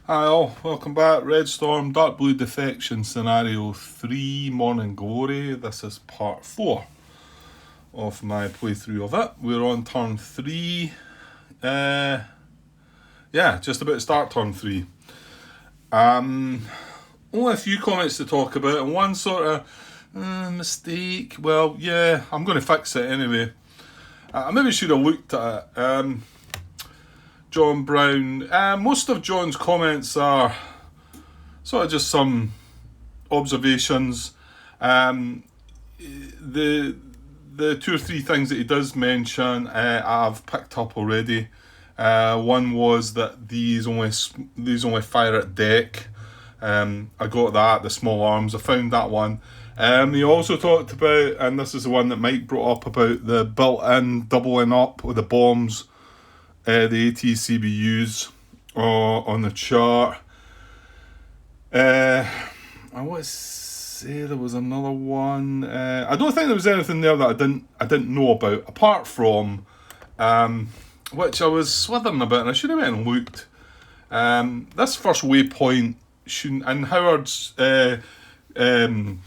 Hi all, welcome back. Red Storm, Dark Blue Defection, Scenario 3, Morning Glory. This is part 4 of my playthrough of it. We're on turn 3. Just about to start turn 3. Only a few comments to talk about, and one sort of mistake. Well, yeah, I'm going to fix it anyway. I maybe should have looked at it. John Brown. Most of John's comments are sort of just some observations. The 2 or 3 things that he does mention, I've picked up already. One was that these only fire at deck. I got that, the small arms. I found that one. He also talked about, and this is the one that Mike brought up, about the built-in doubling up with the bombs. The ATCBUs on the chart. I want to say there was another one. I don't think there was anything there that I didn't know about, apart from which I was slithering about, and I should have went and looked. This first waypoint shouldn't, and Howard's made a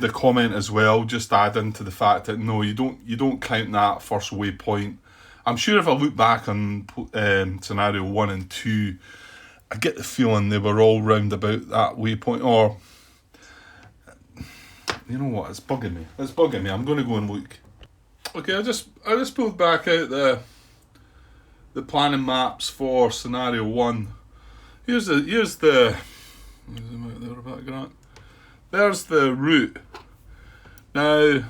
comment as well, just adding to the fact that no, you don't count that first waypoint. I'm sure if I look back on scenario 1 and 2, I get the feeling they were all round about that waypoint. Or, you know what? It's bugging me. I'm going to go and look. Okay, I just pulled back out the planning maps for scenario 1. There's the route. Now,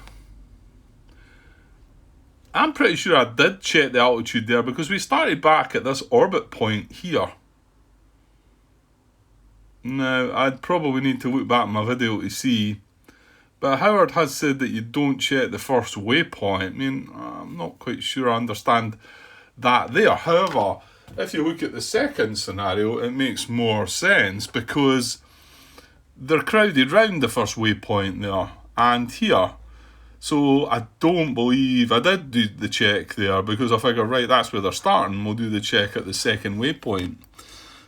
I'm pretty sure I did check the altitude there, because we started back at this orbit point here. Now, I'd probably need to look back at my video to see, but Howard has said that you don't check the first waypoint. I mean, I'm not quite sure I understand that there. However, if you look at the second scenario, it makes more sense, because they're crowded round the first waypoint there and here. So I don't believe I did do the check there, because I figured, right, that's where they're starting. We'll do the check at the second waypoint.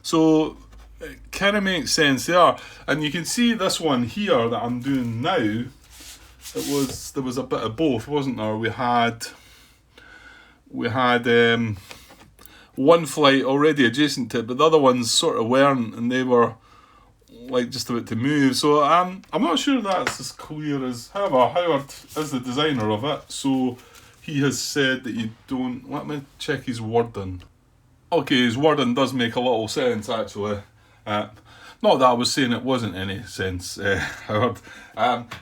So it kind of makes sense there. And you can see this one here that I'm doing now. There was a bit of both, wasn't there? We had one flight already adjacent to it, but the other ones sort of weren't, and they were like just about to move. So I'm not sure that's as clear as. However, Howard is the designer of it, so he has said that you don't. Let me check his wording. Okay, his wording does make a little sense, actually. Not that I was saying it wasn't any sense, Howard.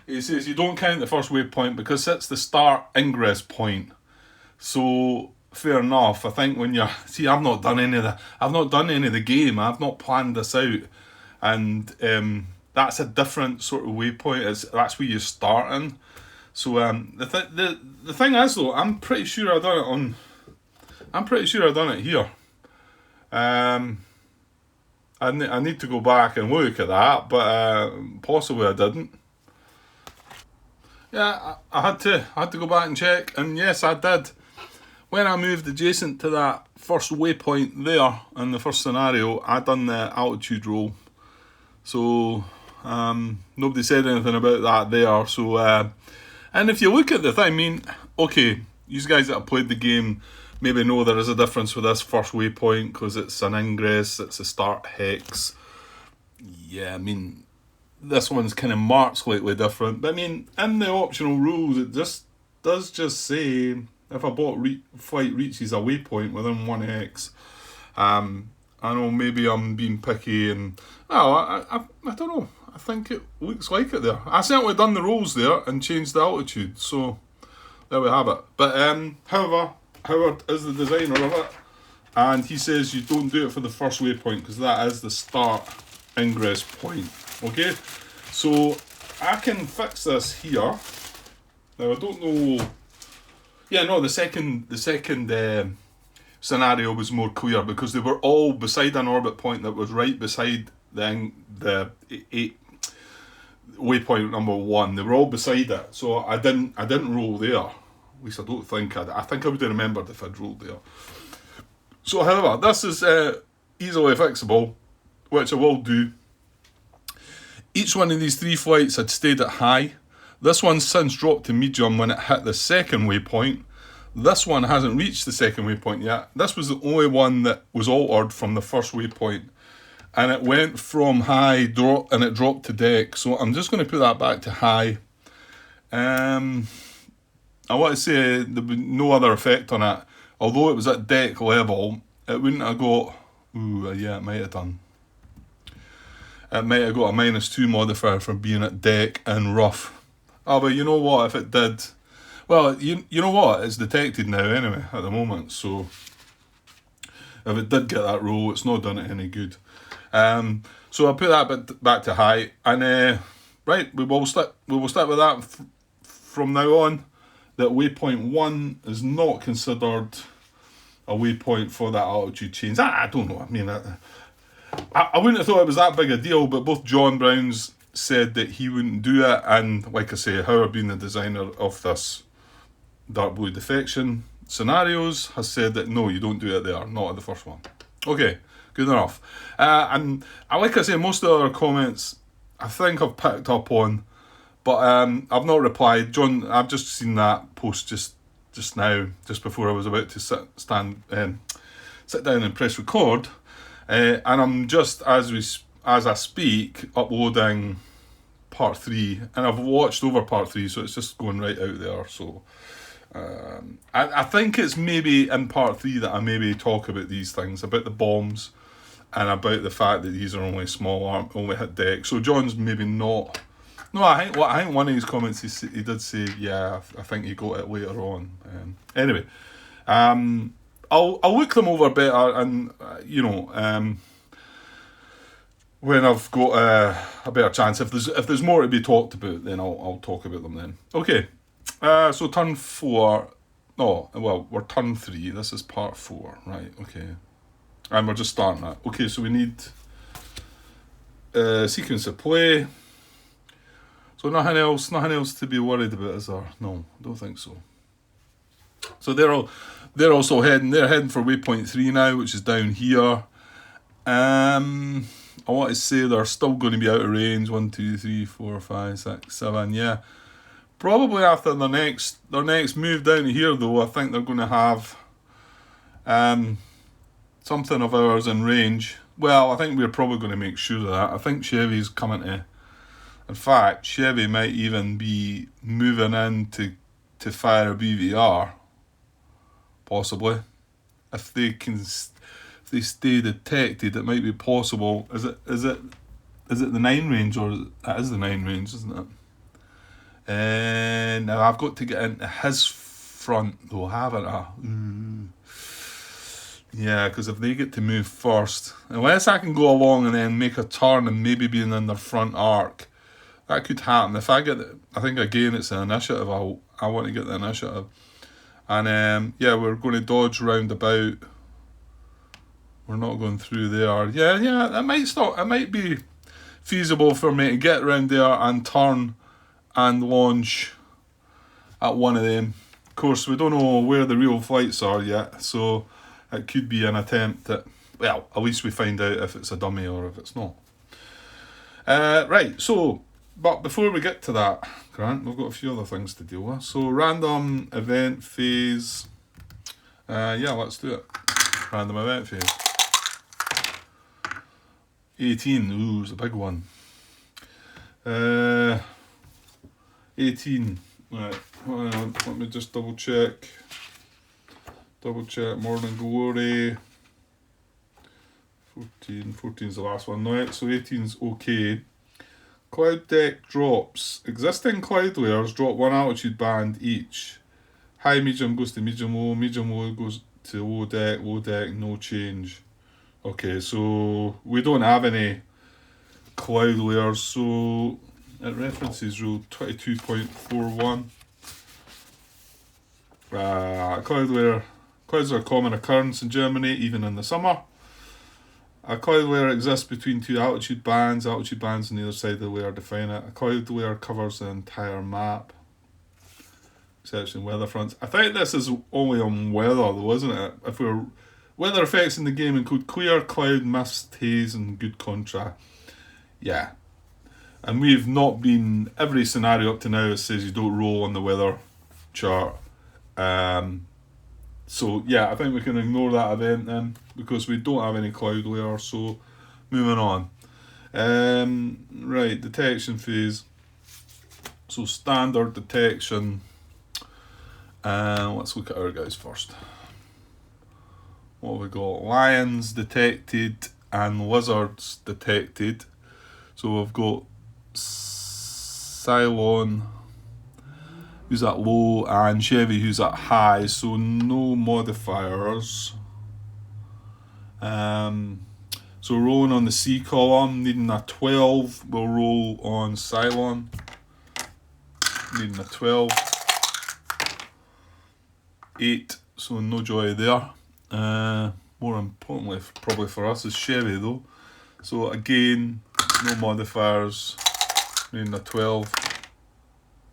He says you don't count the first waypoint because it's the start ingress point. So fair enough. I think when you're I've not done any of the game. I've not planned this out. And that's a different sort of waypoint. That's where you're starting. So the thing is though, I'm pretty sure I done it here. I need to go back and look at that, but possibly I didn't. Yeah, I had to go back and check, and yes, I did. When I moved adjacent to that first waypoint there in the first scenario, I done the altitude roll. So nobody said anything about that there. So and if you look at the thing, I mean, okay, you guys that have played the game maybe know there is a difference with this first waypoint, because it's an ingress, it's a start hex. Yeah, I mean, this one's kind of marked slightly different, but I mean, in the optional rules, it does just say if a flight reaches a waypoint within 1x. I know maybe I'm being picky, and I don't know. I think it looks like it there. I certainly done the rolls there and changed the altitude, so there we have it. But however, Howard is the designer of it, and he says you don't do it for the first waypoint, because that is the start ingress point. Okay, so I can fix this here. Now I don't know. Yeah, no, the second scenario was more clear, because they were all beside an orbit point that was right beside the waypoint number 1. They were all beside it, so I didn't roll there. At least I don't think I think I would have remembered if I'd rolled there. So, however, this is easily fixable. which I will do. Each one of these 3 flights had stayed at high. This one's since dropped to medium when it hit the second waypoint. This one hasn't reached the second waypoint yet. This was the only one that was altered from the first waypoint. And it went from high and it dropped to deck. So I'm just going to put that back to high. I want to say there would be no other effect on it. Although it was at deck level, it wouldn't have got... Ooh, yeah, it might have done. It might have got a -2 modifier for being at deck and rough. Oh, but you know what, if it did... Well, you know what, it's detected now anyway, at the moment, so... If it did get that roll, it's not done it any good. So I'll put that back to high, and right, we will stick with that from now on, that waypoint 1 is not considered a waypoint for that altitude change. I don't know, I mean... I wouldn't have thought it was that big a deal, but both John Browns said that he wouldn't do it, and like I say, Howard, being the designer of this dark blue defection scenarios, has said that no, you don't do it there, not at the first one. Okay, good enough. And like I say, most of the other comments I think I've picked up on, but I've not replied. John, I've just seen that post just now, just before I was about to sit down and press record. And I'm just, as I speak, uploading part 3, and I've watched over part 3, so it's just going right out there. So I think it's maybe in part 3 that I maybe talk about these things, about the bombs, and about the fact that these are only small arm, only hit deck. So John's maybe not... No, I think one of his comments, he did say, yeah, I think he got it later on. Anyway, I'll look them over better, and when I've got a better chance, if there's more to be talked about, then I'll talk about them then. Okay, so turn 4. Oh, well, we're turn 3. This is part 4, right? Okay, and we're just starting that. Okay, so we need sequence of play. So nothing else to be worried about, is there? No, I don't think so. So they're also heading for waypoint 3 now, which is down here. I want to say they're still going to be out of range. 1, 2, 3, 4, 5, 6, 7. Yeah, probably after their next move down here, though, I think they're going to have something of ours in range. Well, I think we're probably going to make sure of that. I think Chevy's coming to... In fact, Chevy might even be moving in to fire a BVR, possibly. If they stay detected, it might be possible. Is it the 9 range, or that is the 9 range, isn't it? And now I've got to get into his front though, haven't I? Yeah, because if they get to move first, unless I can go along and then make a turn and maybe be in their front arc, that could happen. If I get I think again it's an initiative. I want to get the initiative, and yeah, we're going to dodge round about. We're not going through there. Yeah, that might stop. It might be feasible for me to get around there and turn and launch at one of them. Of course, we don't know where the real flights are yet, so it could be an attempt at, well, at least we find out if it's a dummy or if it's not. Right, so, but before we get to that, Grant, we've got a few other things to deal with. So, random event phase. Yeah, let's do it. Random event phase. 18, ooh, it's a big one. 18, right, let me just double check. Morning Glory. 14 is the last one, right, so 18's okay. Cloud deck drops. Existing cloud layers drop 1 altitude band each. High medium goes to medium low goes to low deck, no change. Okay, so we don't have any cloud layers, so it references rule 22.41. Clouds are a common occurrence in Germany, even in the summer. A cloud layer exists between 2 altitude bands. Altitude bands on either side of the layer define it. A cloud layer covers the entire map, exception weather fronts. I think this is only on weather though, isn't it? If we're Weather effects in the game include clear, cloud, mist, haze, and good contrast. Yeah. And we've not been... Every scenario up to now, it says you don't roll on the weather chart. So, yeah, I think we can ignore that event then, because we don't have any cloud layer, so moving on. Right, detection phase. So, standard detection. Let's look at our guys first. What have we got? Lions detected and lizards detected. So we've got Cylon, who's at low, and Chevy, who's at high. So no modifiers. So rolling on the C column, needing a 12. We'll roll on Cylon, needing a 12. 8, so no joy there. More importantly, probably for us, is Chevy though. So again, no modifiers, needing a 12.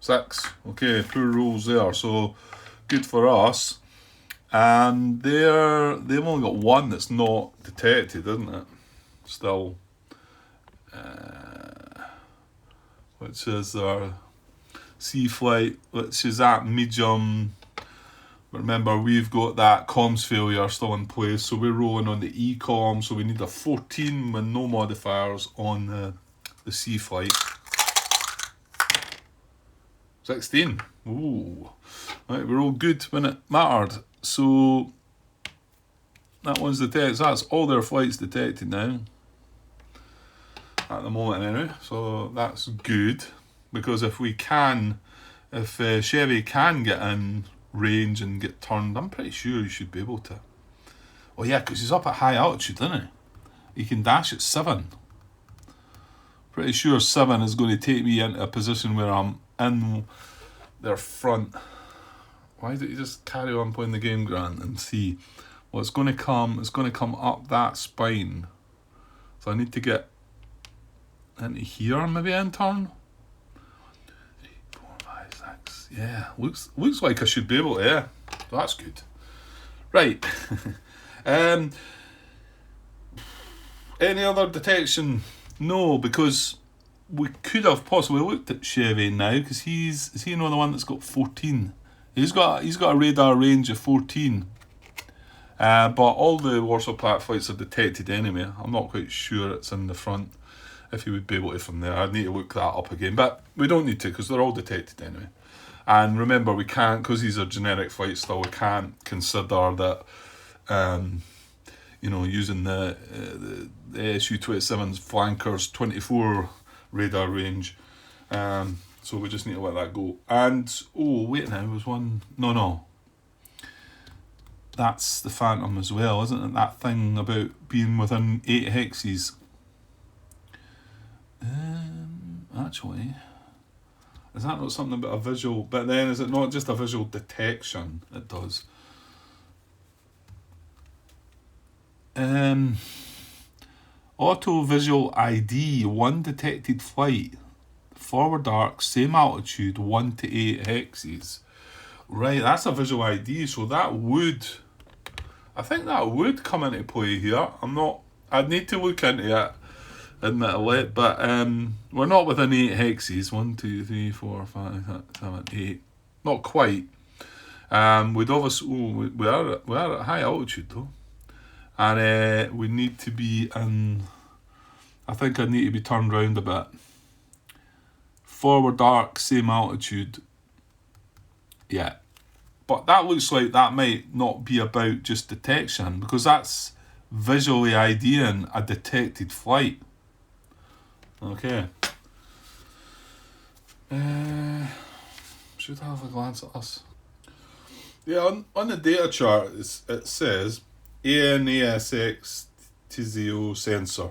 6, okay, poor rolls there, so good for us. And they've only got one that's not detected, isn't it? Still, which is our sea flight, which is at medium. Remember, we've got that comms failure still in place, so we're rolling on the E-com, so we need a 14 with no modifiers on the sea flight. 16. Ooh. Right, we're all good when it mattered. So that one's detected. So that's all their flights detected now. At the moment anyway. So that's good. Because if Chevy can get in range and get turned, I'm pretty sure he should be able to. Oh yeah, because he's up at high altitude, isn't he? He can dash at 7. Pretty sure 7 is going to take me into a position where I'm in their front. Why don't you just carry on playing the game, Grant, and see? Well, it's going to come up that spine. So I need to get into here, maybe, and turn. 3, 4, 5, 6. Yeah, looks like I should be able to. Yeah, so that's good. Right. Any other detection? No, because we could have possibly looked at Chevy now, because is he another one that's got 14? He's got a radar range of 14. But all the Warsaw Platte flights are detected anyway. I'm not quite sure it's in the front, if you would be able to from there. I'd need to look that up again, but we don't need to, because they're all detected anyway. And remember, we can't, because these are generic flights still, we can't consider that using the Su-27's flankers 24 radar range. So we just need to let that go. And wait now, was one. No. That's the Phantom as well, isn't it? That thing about being within 8 hexes. Actually, is that not something about a visual? But then, is it not just a visual detection? It does. Auto visual ID, 1 detected flight, forward arc, same altitude, 1 to 8 hexes. Right, that's a visual ID, so I think that would come into play here. I'd need to look into it, admittedly, but we're not within 8 hexes. 1, 2, 3, 4, 5, 6, 7, 8. Not quite. We'd obviously, we are at high altitude though. And we need to be in, I think I need to be turned round a bit. Forward arc, same altitude. Yeah. But that looks like that might not be about just detection, because that's visually IDing a detected flight. Okay. Should have a glance at us. Yeah, on the data chart, it says ANASX TZO sensor.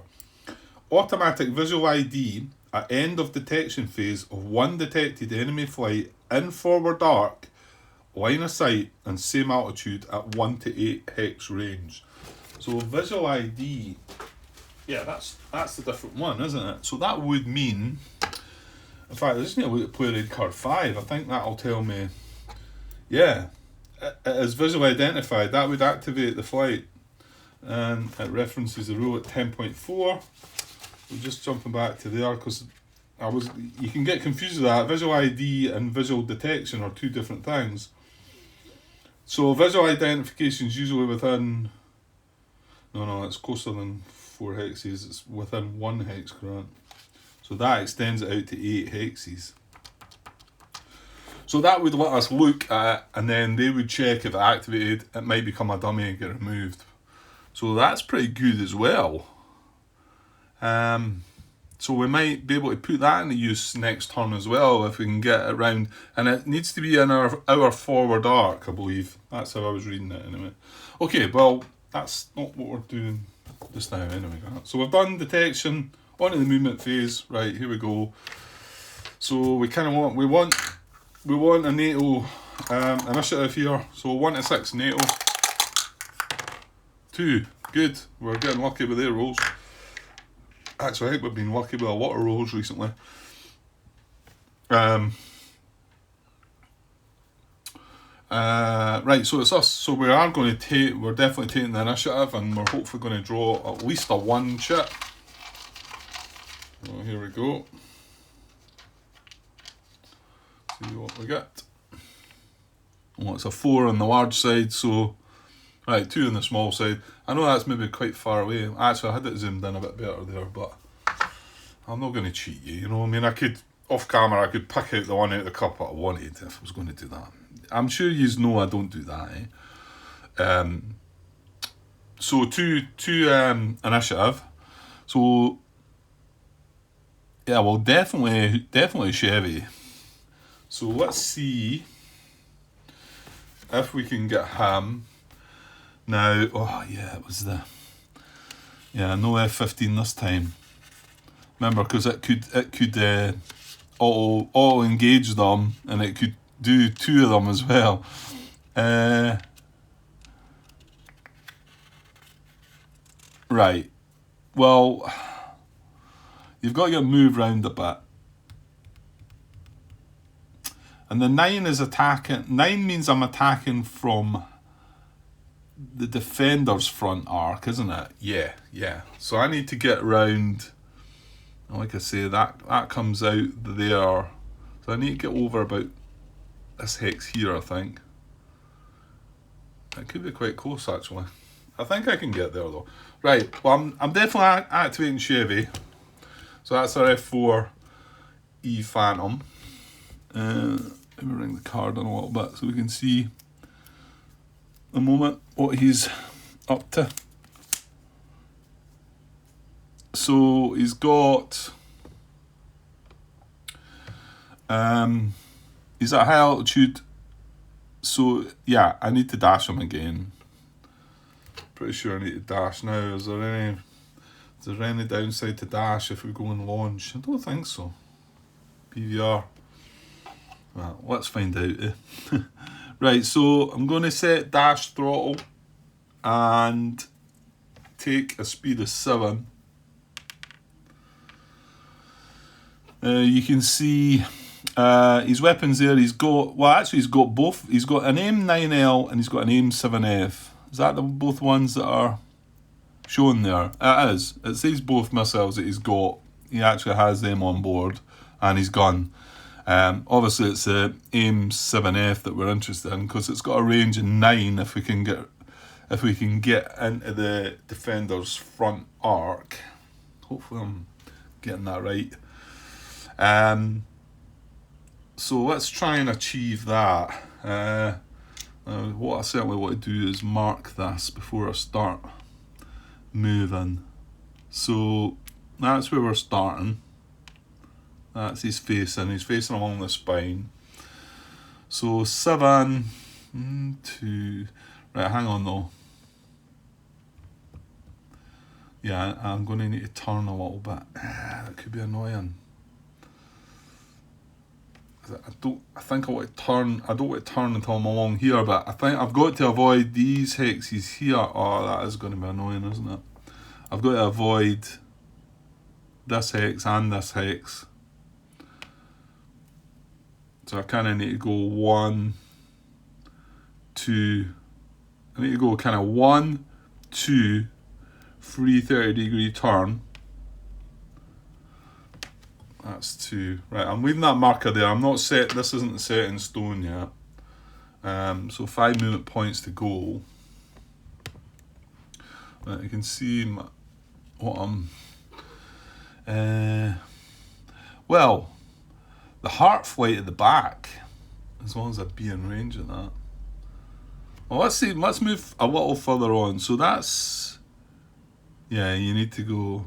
Automatic visual ID at end of detection phase of 1 detected enemy flight in forward arc, line of sight, and same altitude at 1 to 8 hex range. So visual ID, yeah, that's the different one, isn't it? So that would mean, in fact, I just need to look at player aid card 5. I think that'll tell me, yeah, it is visually identified. That would activate the flight. and it references the rule at 10.4. We're just jumping back to there because you can get confused with that. Visual ID and visual detection are two different things. So visual identification is usually within, no, it's closer than 4 hexes, it's within 1 hex grant. So that extends it out to 8 hexes. So that would let us look at it, and then they would check if it activated, it might become a dummy and get removed. So that's pretty good as well. So we might be able to put that into use next turn as well if we can get it around. And it needs to be in our forward arc, I believe. That's how I was reading it anyway. Okay, well, that's not what we're doing just now anyway. So we've done detection, onto the movement phase. Right, here we go. So we kind of want a NATO initiative here. So 1 to 6 NATO. 2, good. We're getting lucky with their rolls. Actually, I think we've been lucky with a lot of rolls recently. Right, so it's us. So we're definitely taking the initiative, and we're hopefully going to draw at least a 1 chip. So here we go. See what we get. Well, it's a 4 on the large side, so right, 2 on the small side. I know that's maybe quite far away. Actually, I had it zoomed in a bit better there, but I'm not going to cheat you. You know, I mean, I could, off camera, I could pick out the one out of the cup that I wanted if I was going to do that. I'm sure you know I don't do that, eh? So two initiative. So yeah, well, definitely Chevy. So let's see if we can get him. Now, oh yeah, it was no F-15 this time. Remember, because it could auto engage them, and it could do 2 of them as well. Right. Well, you've got to get moved round a bit. And the 9 is attacking. 9 means I'm attacking from the defender's front arc, isn't it? Yeah. So I need to get round. Like I say, that comes out there. So I need to get over about this hex here, I think. It could be quite close, actually. I think I can get there, though. Right, well, I'm definitely activating Chevy. So that's our F4 E Phantom. Let me bring the card in a little bit so we can see the moment what he's up to. So he's got he's at high altitude, so yeah, I need to dash him again. Pretty sure I need to dash now. Is there any downside to dash if we go and launch? I don't think so. PVR. Well, let's find out. Right, so I'm going to set dash throttle and take a speed of 7. You can see his weapons there. He's got both. He's got an AIM-9L and he's got an AIM-7F. Is that both ones that are shown there? It is. It says both missiles that he's got. He actually has them on board, and his gun. Obviously, it's the AIM-7F that we're interested in because it's got a range of 9. If we can get into the defender's front arc, hopefully I'm getting that right. So let's try and achieve that. What I certainly want to do is mark this before I start moving. So that's where we're starting. That's he's facing along the spine. So 7, 2, right, hang on though. Yeah, I'm going to need to turn a little bit. That could be annoying. I don't want to turn until I'm along here, but I think I've got to avoid these hexes here. Oh, that is going to be annoying, isn't it? I've got to avoid this hex and this hex. So I kind of need to go 1, 2. I need to go kind of 1, 2, free 30-degree turn. That's 2. Right, I'm leaving that marker there. I'm not set. This isn't set in stone yet. So 5 movement points to go. Right, you can see what I'm. Well, the heart flight at the back, as long as I'd be in range of that. Well, let's see. Let's move a little further on. So that's. Yeah, you need to go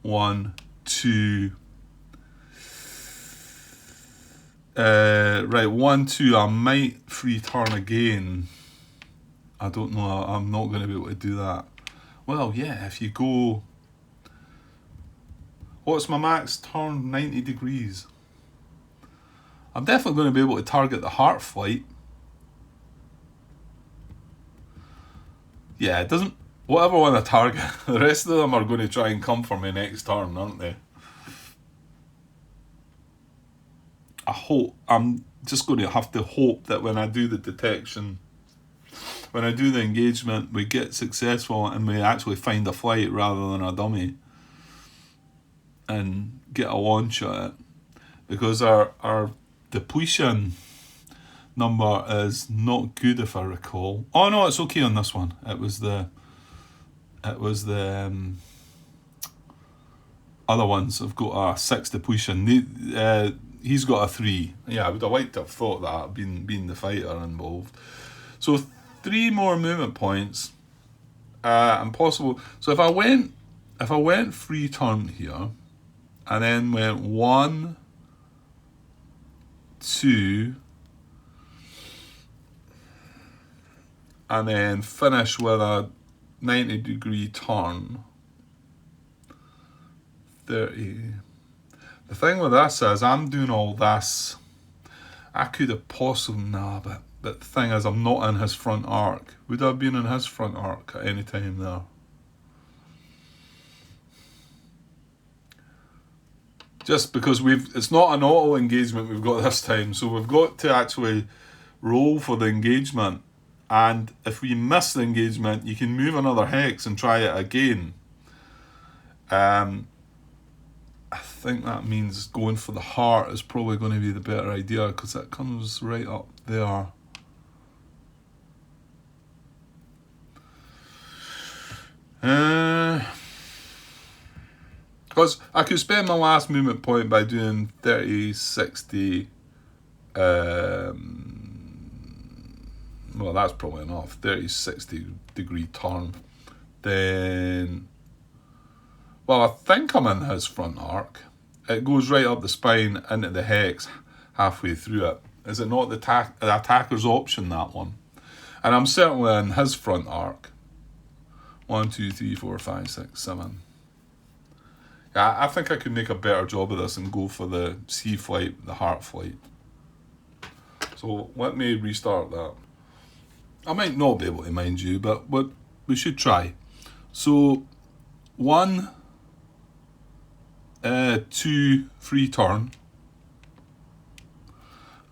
1, 2. Right, 1, 2. I might free turn again. I don't know. I'm not going to be able to do that. Well, yeah, if you go. What's my max turn? 90 degrees. I'm definitely going to be able to target the heart flight. Yeah, it doesn't. Whatever one I target, the rest of them are going to try and come for me next turn, aren't they? I hope. I'm just going to have to hope that when I do the detection, when I do the engagement, we get successful and we actually find a flight rather than a dummy and get a launch at it. Because our depletion number is not good, if I recall. Oh no, it's okay on this one. It was the other ones have got a 6 depletion. He's got a 3. Yeah, I would have liked to have thought that, being the fighter involved. So 3 more movement points, and possible. So if I went free turn here, and then went 1, 2, and then finish with a 90-degree turn. 30. The thing with this is I'm doing all this. I could have possibly but the thing is I'm not in his front arc. Would I have been in his front arc at any time there? Just because it's not an auto engagement we've got this time, so we've got to actually roll for the engagement. And if we miss the engagement, you can move another hex and try it again. I think that means going for the heart is probably going to be the better idea, because that comes right up there. Because I could spend my last movement point by doing 30, 60. Well, that's probably enough. 30, 60 degree turn. Then. Well, I think I'm in his front arc. It goes right up the spine into the hex halfway through it. Is it not the attacker's option, that one? And I'm certainly in his front arc. 1, 2, 3, 4, 5, 6, 7. Yeah, I think I could make a better job of this and go for the C flight, the heart flight. So let me restart that. I might not be able to, mind you, but we should try. So 1, 2, free turn.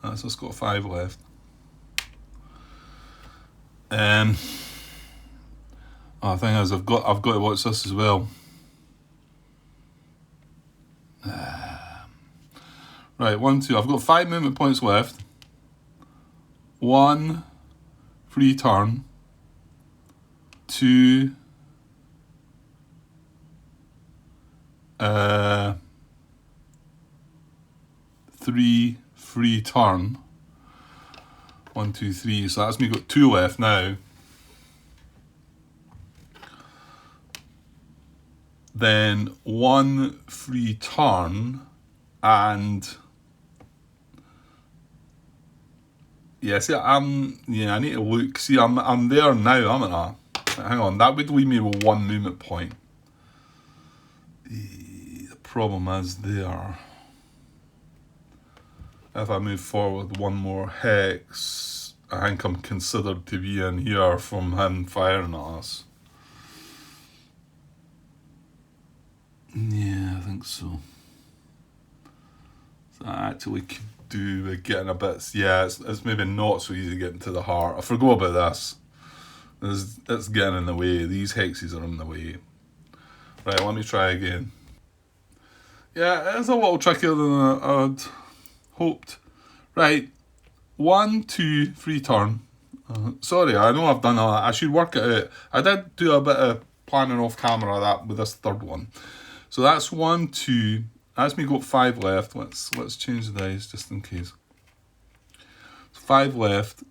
That's just got 5 left. The thing is, I've got to watch this as well. Right, 1, 2. I've got 5 movement points left. 1, free turn. 2, 3, free turn. 1, 2, 3. So that's me got 2 left now. Then 1 free turn, and see, I need to look. See, I'm there now, haven't I? Hang on, that would leave me with 1 movement point. The problem is there. If I move forward 1 more hex, I think I'm considered to be in here from him firing at us. Yeah, I think so. So I actually could do with getting a bit. Yeah, it's maybe not so easy getting to the heart. I forgot about this. It's getting in the way. These hexes are in the way. Right, let me try again. Yeah, it is a little trickier than I'd hoped. Right, 1, 2, 3 turn. Sorry, I know I've done all that. I should work it out. I did do a bit of planning off camera that with this third one. So that's 1, 2. As me got 5 left. Let's change the dice just in case. 5 left.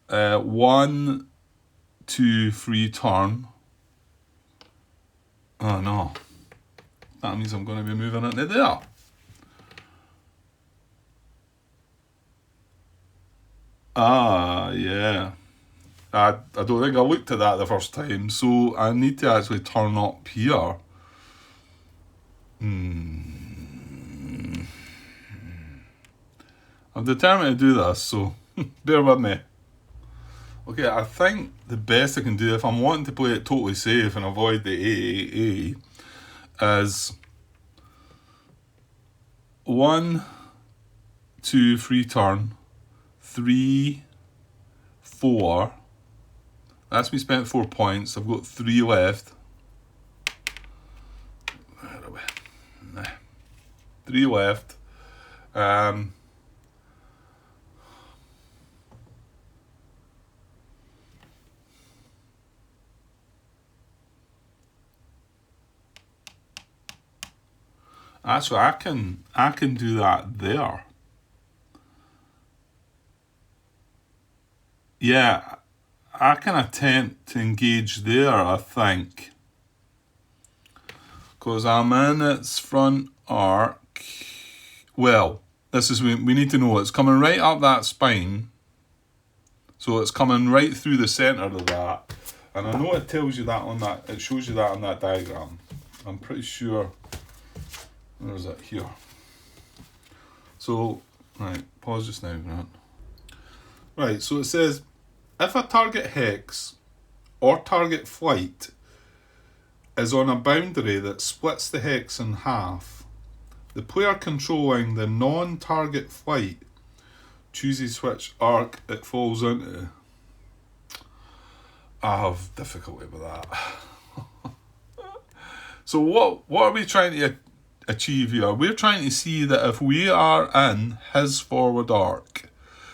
1, 2, 3 turn. Oh no. That means I'm going to be moving into there. Ah, yeah. I don't think I looked at that the first time, so I need to actually turn up here. I'm determined to do this, so bear with me. Okay, I think the best I can do if I'm wanting to play it totally safe and avoid the AAA is 1, 2, 3 turn, 3, 4. That's me spent 4 points. I've got 3 left. Where are we? 3 left. Actually, I can do that there. Yeah, I can attempt to engage there, I think. Because I'm in its front arc. Well, this is we need to know it's coming right up that spine. So it's coming right through the centre of that. And I know it tells you that on that, it shows you that on that diagram. I'm pretty sure. Where is it? Here. So, right, pause just now, Grant. Right, so it says, if a target hex or target flight is on a boundary that splits the hex in half, the player controlling the non-target flight chooses which arc it falls into. I have difficulty with that. So what are we trying to achieve here? We're trying to see that if we are in his forward arc,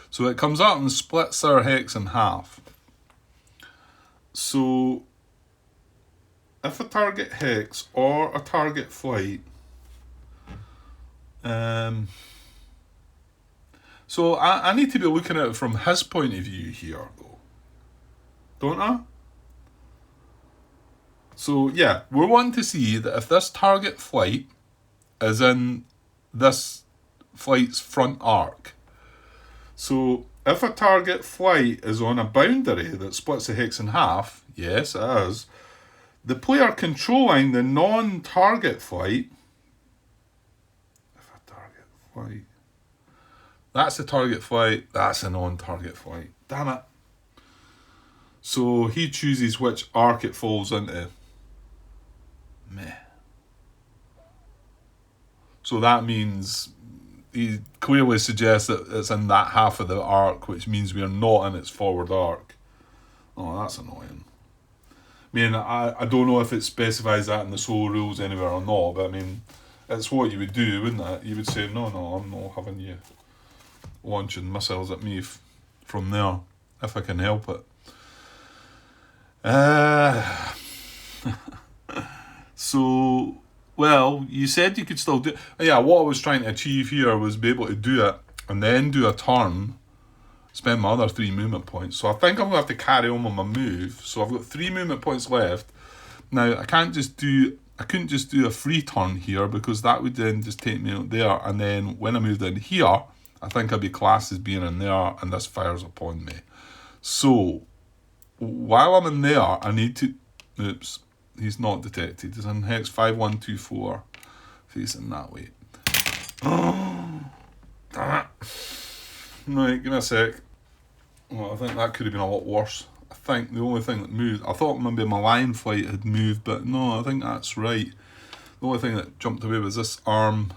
so it comes up and splits our hex in half. So if a target hex or a target flight, so I need to be looking at it from his point of view here, though, don't I? So yeah, we're wanting to see that if this target flight is in this flight's front arc. So if a target flight is on a boundary that splits the hex in half, yes it is, the player controlling the non-target flight, if a target flight, that's the target flight, that's a non-target flight, damn it. So he chooses which arc it falls into. Meh. So that means he clearly suggests that it's in that half of the arc, which means we are not in its forward arc. Oh, that's annoying. I mean, I don't know if it specifies that in the solo rules anywhere or not, but I mean, it's what you would do, wouldn't it? You would say, no, I'm not having you launching missiles at me from there, if I can help it. So, well, you said you could still do it. Yeah, what I was trying to achieve here was be able to do it and then do a turn, spend my other 3 movement points. So I think I'm going to have to carry on with my move. So I've got 3 movement points left. Now, I couldn't just do a free turn here because that would then just take me out there. And then when I moved in here, I think I'd be classed as being in there and this fires upon me. So, while I'm in there, I need to... Oops. He's not detected. He's in hex 5124, facing that way. Oh, damn it. Right, give me a sec. Well, I think that could have been a lot worse. I think the only thing that moved, I thought maybe my line flight had moved, but no, I think that's right. The only thing that jumped away was this arm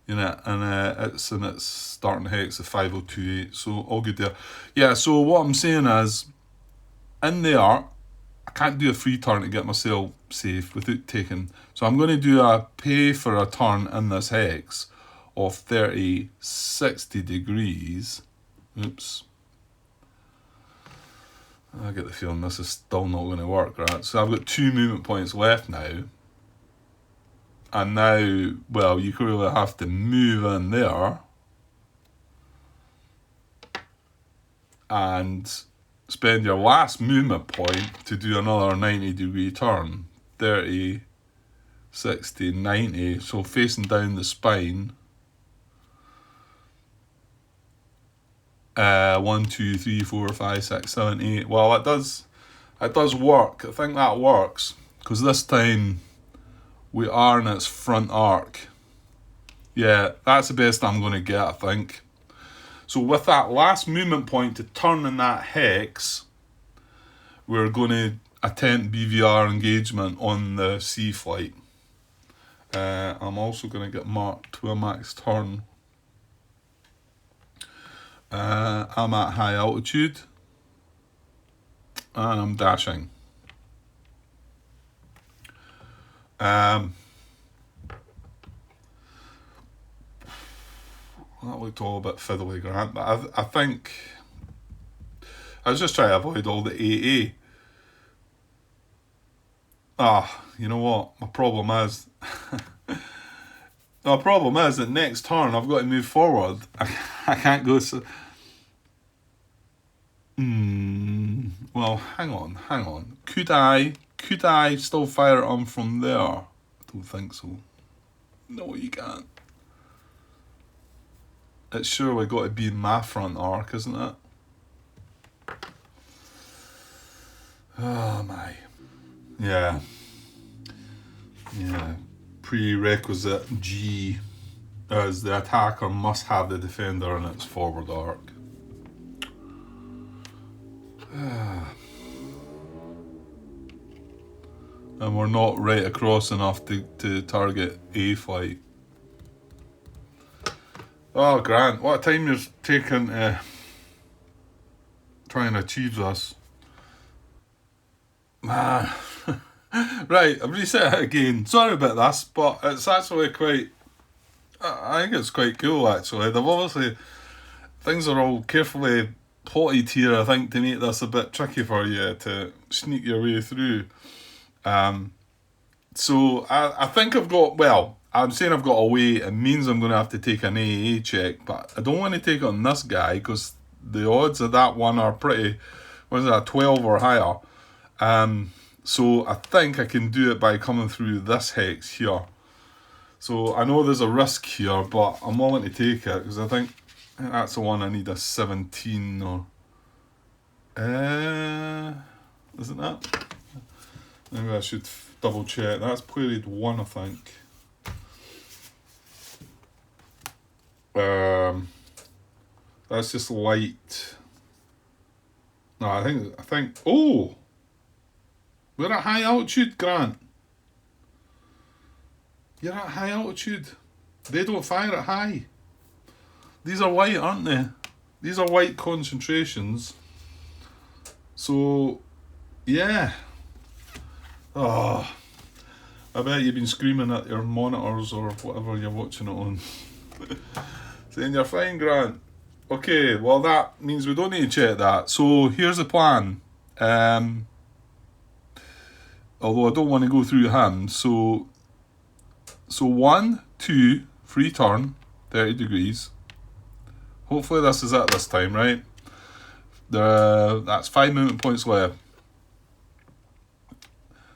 unit, and it's in its starting hex of 5028, so all good there. Yeah, so what I'm saying is, in there, I can't do a free turn to get myself safe without taking. So I'm going to do a pay for a turn in this hex of 30, 60 degrees. Oops. I get the feeling this is still not going to work, right? So I've got 2 movement points left now. And now, well, you could really have to move in there and spend your last movement point to do another 90-degree turn. 30, 60, 90. So facing down the spine. 1, 2, 3, 4, 5, 6, 7, 8. Well, it does work. I think that works because this time we are in its front arc. Yeah, that's the best I'm going to get, I think. So with that last movement point to turn in that hex, we're going to attempt BVR engagement on the C flight. I'm also going to get marked to a max turn. I'm at high altitude and I'm dashing. That looked all a bit fiddly, Grant, but I think I was just trying to avoid all the AA. You know what? My problem is that next turn I've got to move forward. I can't go so. Well, hang on. Could I still fire it on from there? I don't think so. No, you can't. It's surely got to be in my front arc, isn't it? Oh my. Yeah. Prerequisite G is the attacker must have the defender in its forward arc. And we're not right across enough to target A flight. Oh, Grant, what time you're taking to try and achieve this? Man. Right, I've reset it again. Sorry about this, but it's actually quite... I think it's quite cool, actually. They've obviously... Things are all carefully plotted here, I think, to make this a bit tricky for you to sneak your way through. So I think I've got... Well, I'm saying I've got a way. It means I'm going to have to take an AA check, but I don't want to take on this guy because the odds of that one are pretty... What is it, 12 or higher? So I think I can do it by coming through this hex here. So I know there's a risk here, but I'm willing to take it because I think that's the one I need a 17 or... Isn't that? Maybe I should double check. That's period 1, I think. That's just light. No, I think... Oh! We're at high altitude, Grant. You're at high altitude. They don't fire at high. These are white, aren't they? These are white concentrations. So, yeah. Oh, I bet you've been screaming at your monitors or whatever you're watching it on. Saying you're fine, Grant. Okay, well that means we don't need to check that. So here's the plan. Although I don't want to go through him. So 1, 2, free turn, 30 degrees. Hopefully this is it this time, right? That's 5 movement points left.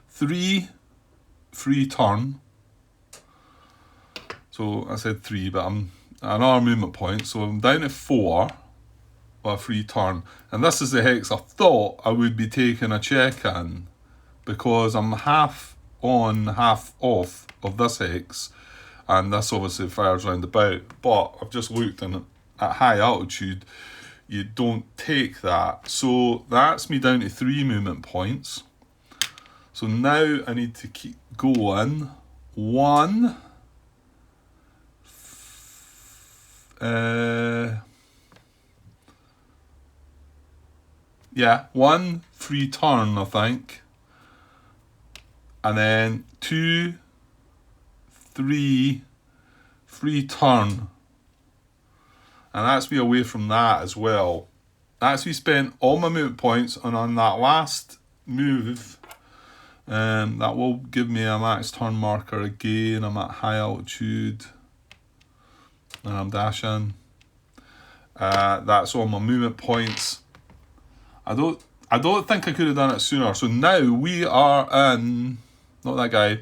3, free turn. So I said 3, but I'm another movement point. So I'm down to 4 with a free turn. And this is the hex I thought I would be taking a check in, because I'm half on, half off of this hex, and this obviously fires round about. But I've just looked, and at high altitude, you don't take that. So that's me down to 3 movement points. So now I need to keep going. 1. Yeah, 1 free turn, I think. and then 2, 3, free turn. And that's me away from that as well. That's me spent all my movement points, and on that last move, that will give me a max turn marker again. I'm at high altitude, and I'm dashing. That's all my movement points. I don't think I could have done it sooner. So now we are in, not that guy.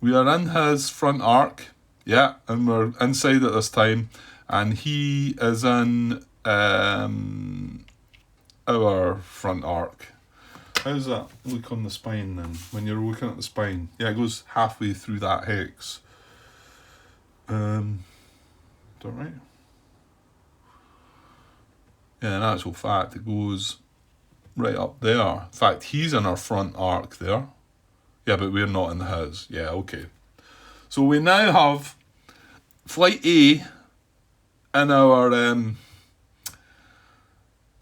We are in his front arc, yeah, and we're inside at this time, and he is in our front arc. How's that look on the spine then? When you're looking at the spine, yeah, it goes halfway through that hex. Is that right? Yeah, in actual fact, it goes right up there. In fact, he's in our front arc there. Yeah, but we're not in his. Yeah, okay. So we now have flight A in our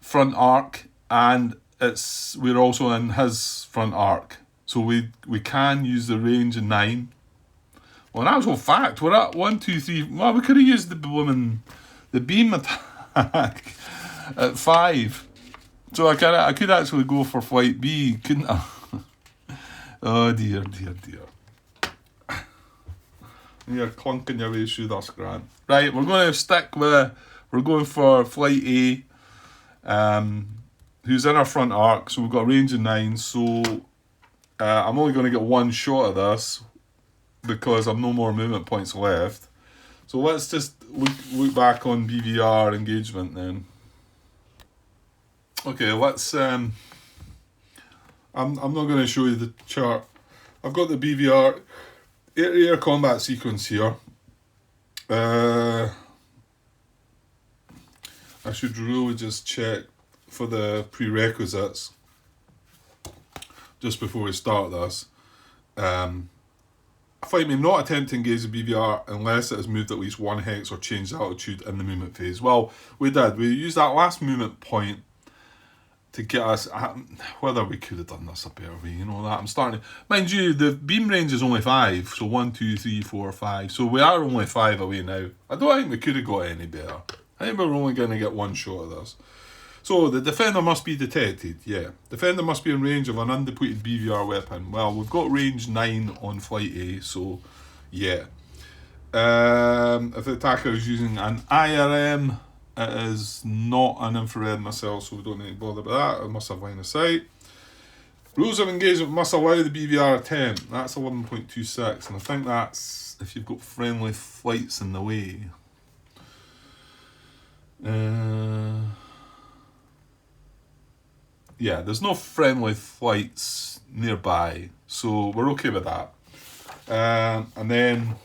front arc, and we're also in his front arc. So we can use the range of 9. Well, in actual fact, we're at 1, 2, 3. Well, we could have used the beam attack at 5. So I could actually go for flight B, couldn't I? Oh dear. You're clunking your way through this, Grant. Right, we're going for flight A, who's in our front arc, so we've got a range of 9, so I'm only going to get one shot of this because I've no more movement points left. So let's just look back on BVR engagement then. Okay, let's I'm not going to show you the chart. I've got the BVR air combat sequence here. I should really just check for the prerequisites just before we start this. A flight may not attempt to engage the BVR unless it has moved at least 1 hex or changed altitude in the movement phase. Well, we did. We used that last movement point to get us, whether we could have done this a better way, you know that. I'm starting to, mind you, the beam range is only 5, so 1, 2, 3, 4, 5. So we are only 5 away now. I don't think we could have got any better. I think we're only going to get one shot of this. So the defender must be detected, yeah. Defender must be in range of an undepleted BVR weapon. Well, we've got range 9 on flight A, so yeah. If the attacker is using an IRM, it is not an infrared missile, so we don't need to bother with that. It must have line of sight. Rules of engagement must allow the BVR attempt. That's 11.26, and I think that's if you've got friendly flights in the way. Yeah, there's no friendly flights nearby, so we're okay with that. And then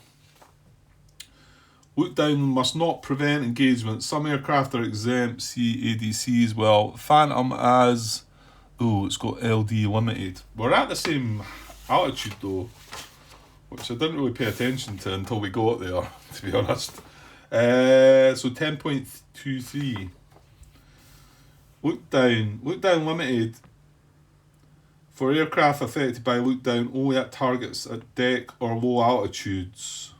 look down must not prevent engagement. Some aircraft are exempt. See ADCs. Well, Phantom as... Oh, it's got LD limited. We're at the same altitude though, which I didn't really pay attention to until we got there, to be honest. So 10.23. Look down limited. For aircraft affected by look down only at targets at deck or low altitudes.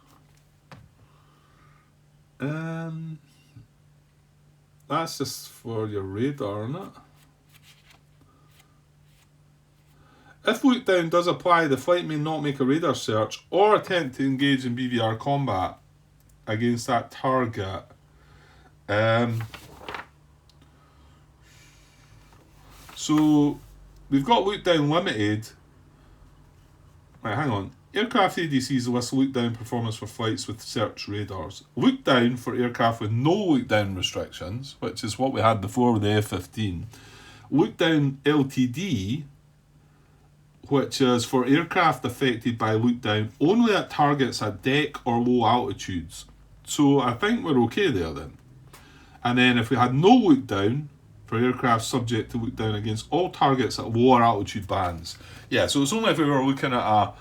That's just for your radar, isn't it? If look down does apply, the flight may not make a radar search or attempt to engage in BVR combat against that target. So we've got look down limited. Right, hang on. Aircraft ADCs list look down performance for flights with search radars. Look down for aircraft with no look down restrictions, which is what we had before with the F-15. Look down LTD, which is for aircraft affected by look down only at targets at deck or low altitudes. So I think we're okay there then. And then if we had no look down, for aircraft subject to look down against all targets at lower altitude bands. Yeah, so it's only if we were looking at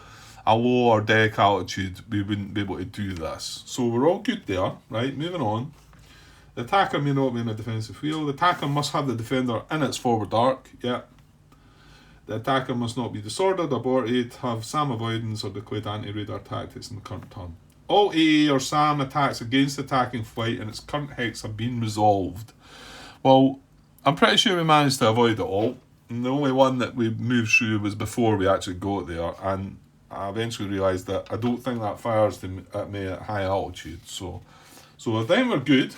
a lower deck altitude we wouldn't be able to do this. So we're all good there, right? Moving on. The attacker may not be in a defensive field. The attacker must have the defender in its forward arc, yeah. The attacker must not be disordered, aborted, have SAM avoidance, or declared anti-radar tactics in the current turn. All AA or SAM attacks against attacking flight and its current hex have been resolved. Well, I'm pretty sure we managed to avoid it all. And the only one that we moved through was before we actually got there, and I eventually realised that I don't think that fires at me at high altitude. So I think we're good.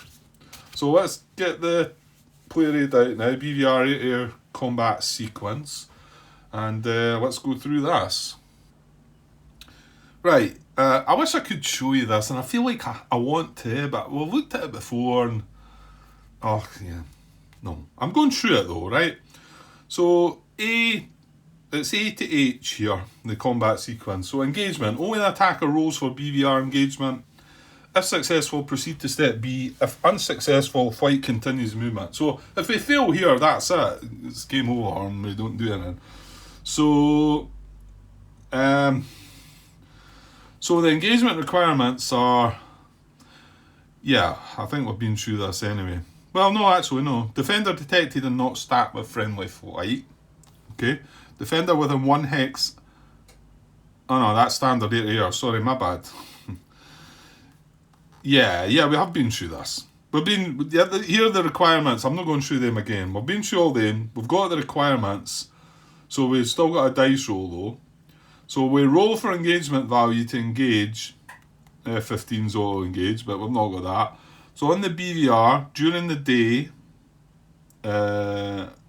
So let's get the play rate out now. BVR air combat sequence, and let's go through this. Right, I wish I could show you this, and I feel like I want to, but we've looked at it before, and oh yeah, no. I'm going through it though, right? So it's A to H here, the combat sequence. So engagement, only the attacker rolls for BVR engagement. If successful, proceed to step B. If unsuccessful, flight continues movement. So if we fail here, that's it. It's game over and we don't do anything. So the engagement requirements are, yeah, I think we've been through this anyway. Well, no, actually, no. Defender detected and not stacked with friendly flight. Okay. Defender within 1 hex. Oh no, that's standard air. Sorry, my bad. Yeah, we have been through this. Here are the requirements. I'm not going through them again. We've been through all them. We've got the requirements. So we've still got a dice roll though. So we roll for engagement value to engage. 15's auto engage, but we've not got that. So on the BVR, during the day,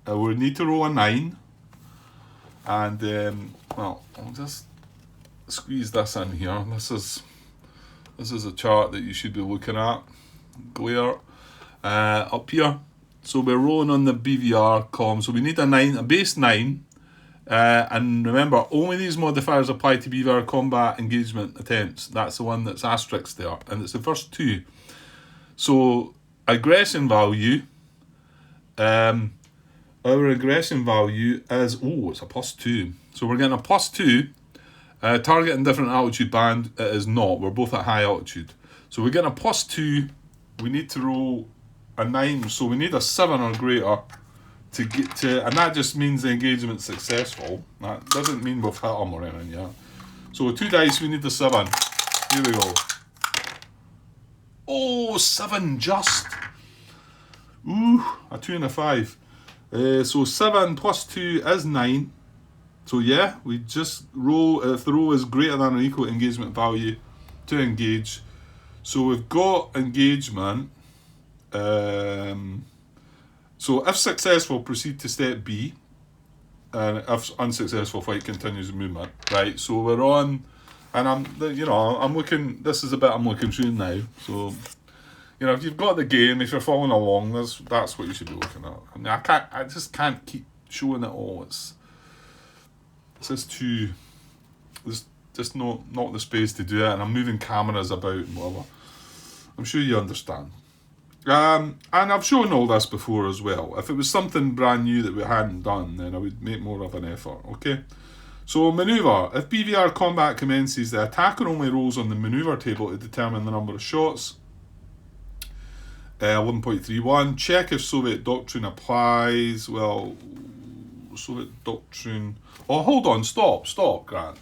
we need to roll a 9. And, well, I'll just squeeze this in here. This is a chart that you should be looking at. Glare. Up here. So we're rolling on the BVR column. So we need a 9, a base 9. And remember, only these modifiers apply to BVR combat engagement attempts. That's the one that's asterisk there. And it's the first 2. So, aggression value, our aggression value is, it's a +2. So we're getting a +2. Target in different altitude band, it is not. We're both at high altitude. So we're getting a +2. We need to roll a 9. So we need a 7 or greater to get to, and that just means the engagement's successful. That doesn't mean we've hit them or anything yet. So 2 dice, we need the 7. Here we go. Oh, 7 just. Ooh, a 2 and a 5. So 7 plus 2 is 9. So yeah, we just roll, if the roll is greater than or equal to engagement value, to engage. So we've got engagement. So if successful, proceed to step B. And if unsuccessful, flight continues movement. Right, so we're on. And I'm looking, this is the bit I'm looking through now. So, if you've got the game, if you're following along, that's what you should be looking at. I mean, I just can't keep showing it all. It's just too, there's just not the space to do it, and I'm moving cameras about and whatever. I'm sure you understand. And I've shown all this before as well. If it was something brand new that we hadn't done, then I would make more of an effort, okay? So, manoeuvre. If BVR combat commences, the attacker only rolls on the manoeuvre table to determine the number of shots. 11.31. Check if Soviet doctrine applies. Well, Soviet doctrine... Oh, hold on. Stop, Grant.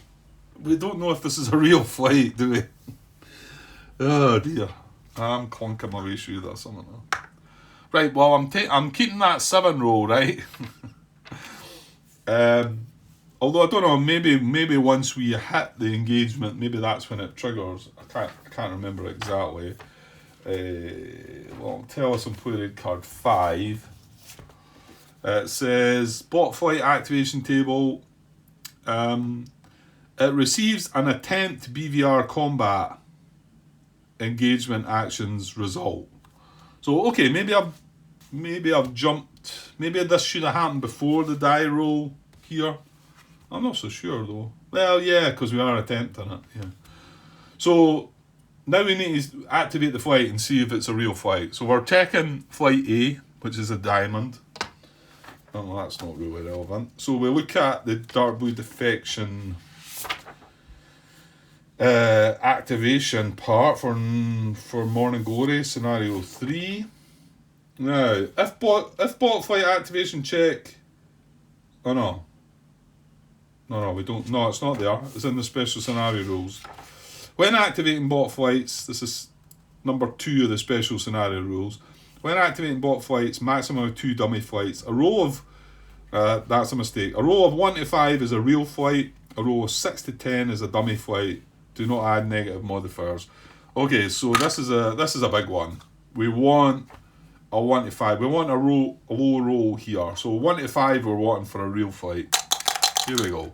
We don't know if this is a real flight, do we? Oh, dear. I'm clunking my way through this. I don't know. Right, well, I'm keeping that 7 roll, right? Although I don't know, maybe once we hit the engagement, maybe that's when it triggers. I can't remember exactly. Well, tell us on play rate card 5. It says bot flight activation table. It receives an attempt BVR combat engagement actions result. So okay, maybe I've jumped. Maybe this should have happened before the die roll here. I'm not so sure though. Well, yeah, because we are attempting it. Yeah. So now we need to activate the flight and see if it's a real flight. So we're checking flight A, which is a diamond. Oh, well, that's not really relevant. So we look at the dark blue defection activation part for Morning Glory scenario 3. Now, if bot flight activation check. Oh no. No, we don't. No, it's not there. It's in the special scenario rules. When activating bot flights, this is number 2 of the special scenario rules. When activating bot flights, maximum of 2 dummy flights. A roll of, that's a mistake. A roll of 1 to 5 is a real flight. A roll of 6 to 10 is a dummy flight. Do not add negative modifiers. Okay, so this is a big one. We want a 1 to 5. We want a low roll here. So 1 to 5 we're wanting for a real flight. Here we go.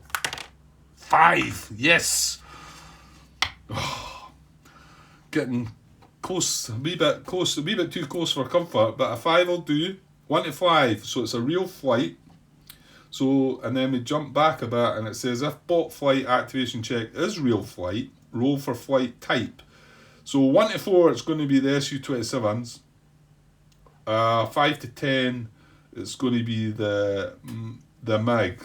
5, yes. Getting close, a wee bit too close for comfort, but a 5 will do. 1 to 5, so it's a real flight. So, and then we jump back a bit and it says if bot flight activation check is real flight, roll for flight type. So 1 to 4 it's going to be the Su-27s. 5 to 10 it's going to be the MiG.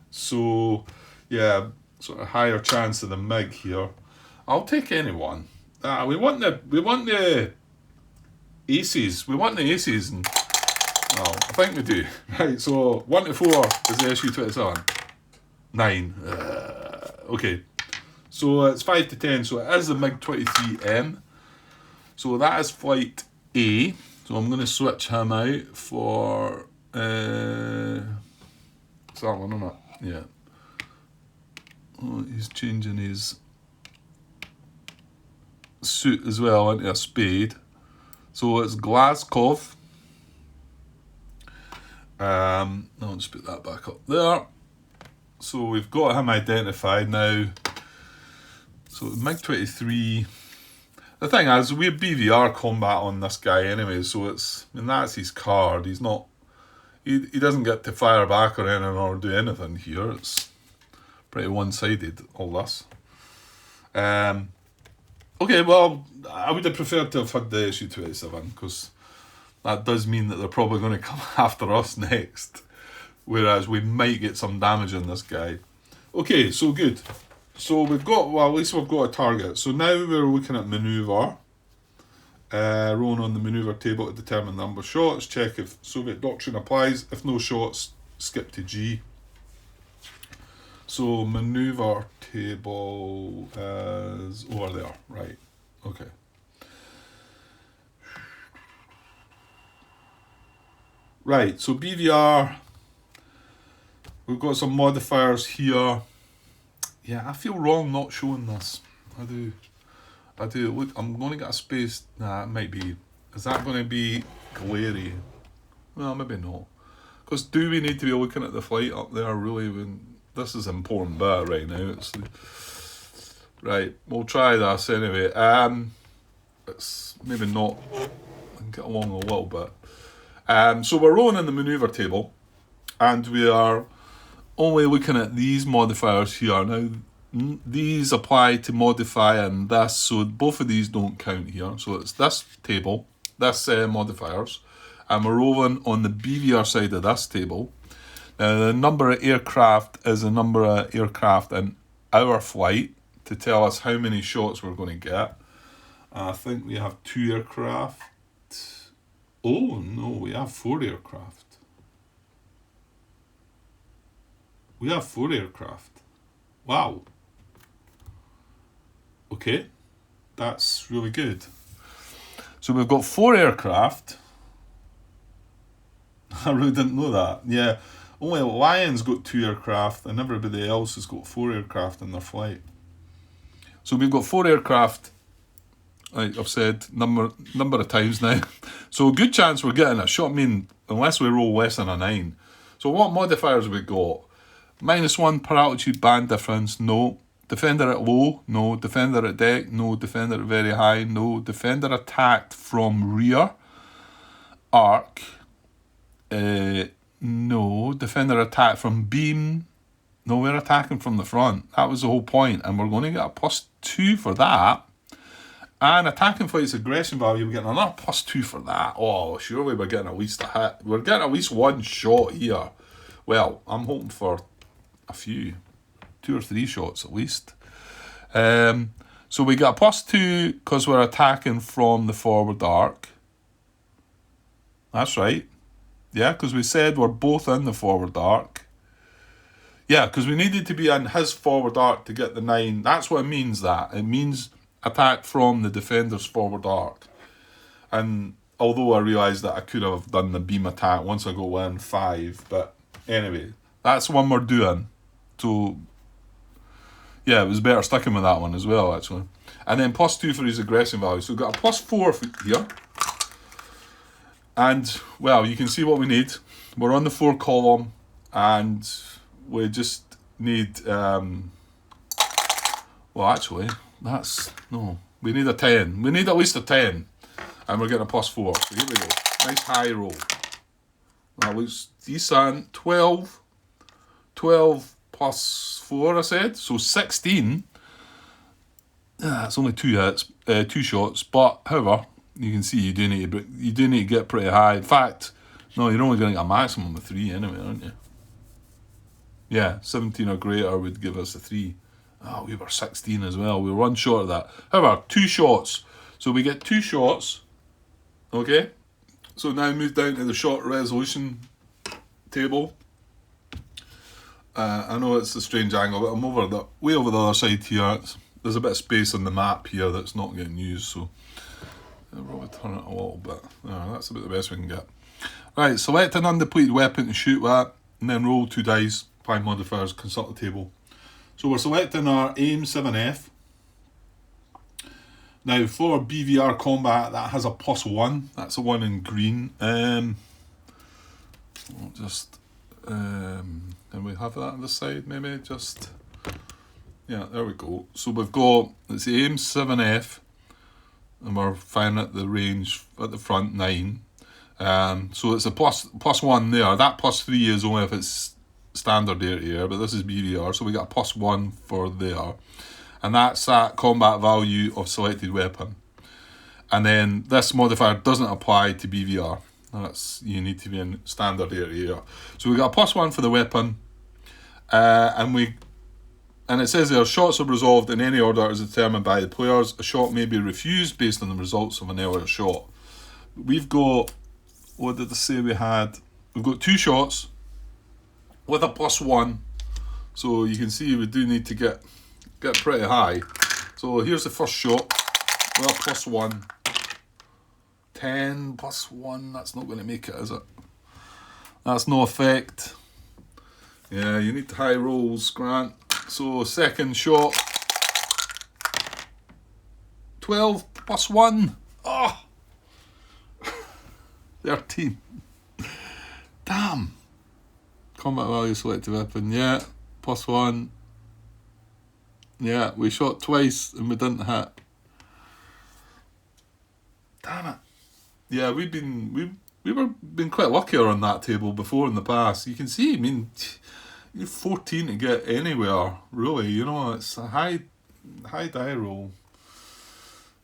So yeah, sort of higher chance of the MiG here. I'll take anyone. We want the aces. We want the aces, and well, I think we do. Right, so 1 to 4 is the Su-27. 9. Okay. So it's 5 to 10. So it is the MiG-23M. So that is flight A. So I'm going to switch him out for it's that one, isn't it? Yeah. Oh, he's changing his suit as well into a spade. So it's Glasgow. I'll just put that back up there. So we've got him identified now. So MiG-23. The thing is, we're BVR combat on this guy anyway, so that's his card. He's not, he doesn't get to fire back or anything or do anything here. It's pretty one-sided, all this. Okay, well, I would have preferred to have had the Su-27 because that does mean that they're probably going to come after us next, whereas we might get some damage on this guy. Okay, so good. So we've got, well, at least we've got a target. So now we're looking at manoeuvre. Rolling on the manoeuvre table to determine the number of shots. Check if Soviet doctrine applies. If no shots, skip to G. So manoeuvre table is over there. Right. Okay. Right, so BVR. We've got some modifiers here. Yeah, I feel wrong not showing this. I do. Look, I'm going to get a space. Nah, it might be. Is that going to be glary? Well, maybe not. Because do we need to be looking at the flight up there, really? When this is an important bit right now. Right, we'll try this anyway. It's maybe not. I can get along a little bit. So we're rolling in the manoeuvre table. And we are only looking at these modifiers here. Now, these apply to modify and this, so both of these don't count here. So it's this table, this modifiers, and we're rolling on the BVR side of this table. Now, the number of aircraft is the number of aircraft in our flight to tell us how many shots we're going to get. I think we have 2 aircraft. Oh, no, we have 4 aircraft. We have 4 aircraft. Wow. Okay. That's really good. So we've got 4 aircraft. I really didn't know that. Yeah. Only Lion's got 2 aircraft and everybody else has got 4 aircraft in their flight. So we've got 4 aircraft, like I've said, number of times now. So a good chance we're getting a shot, I mean, unless we roll less than a 9. So what modifiers have we got? -1 per altitude band difference, no. Defender at low, no. Defender at deck, no. Defender at very high, no. Defender attacked from rear arc, no. Defender attacked from beam, no. We're attacking from the front. That was the whole point, and we're going to get a +2 for that. And attacking flight's aggression value, we're getting another +2 for that. Oh, surely we're getting at least a hit. We're getting at least 1 shot here. Well, I'm hoping for a few, 2 or 3 shots at least. So we got a +2 because we're attacking from the forward arc. That's right. Yeah, because we said we're both in the forward arc. Yeah, because we needed to be in his forward arc to get the 9. That's what it means, that. It means attack from the defender's forward arc. And although I realised that I could have done the beam attack once I got 1-5, but anyway, that's one we're doing. So, yeah, it was better sticking with that one as well, actually. And then +2 for his aggression value. So we've got a +4 here. And, well, you can see what we need. We're on the 4 column, and we just need, well, actually, we need a 10. We need at least a 10. And we're getting a +4. So here we go. Nice high roll. That looks decent. 12 +4, I said. So 16. It's only 2 hits, 2 shots. But, however, you can see you do need to get pretty high. In fact, no, you're only going to get a maximum of 3 anyway, aren't you? Yeah, 17 or greater would give us a 3. Oh, we were 16 as well. We were 1 short of that. However, 2 shots. So we get 2 shots. Okay? So now move down to the shot resolution table. I know it's a strange angle, but I'm way over the other side here. There's a bit of space on the map here that's not getting used, so I'll probably turn it a little bit. That's about the best we can get. Right, select an undepleted weapon to shoot at, and then roll 2 dice, 5 modifiers, consult the table. So we're selecting our aim 7F. Now for BVR combat, that has a +1. That's a 1 in green. Can we have that on the side maybe? Yeah, there we go. So we've got, it's the aim 7F, and we're firing at the range at the front 9. So it's a +1 there. That +3 is only if it's standard air-to-air, but this is BVR, so we got a +1 for there. And that's that combat value of selected weapon. And then this modifier doesn't apply to BVR. You need to be in standard air-to-air. So we got a +1 for the weapon, and it says there, shots are resolved in any order as determined by the players. A shot may be refused based on the results of an earlier shot. We've got, what did they say we had? We've got 2 shots with a +1. So you can see we do need to get pretty high. So here's the first shot with a +1. 10 +1, that's not going to make it, is it? That's no effect. Yeah, you need high rolls, Grant. So second shot, 12 +1. Oh, 13. Damn. Combat value selected weapon, yeah, +1. Yeah, we shot twice and we didn't hit. Damn it. Yeah, we've been quite luckier on that table before in the past. You can see, I mean, you're 14 to get anywhere, really. You know, it's a high die roll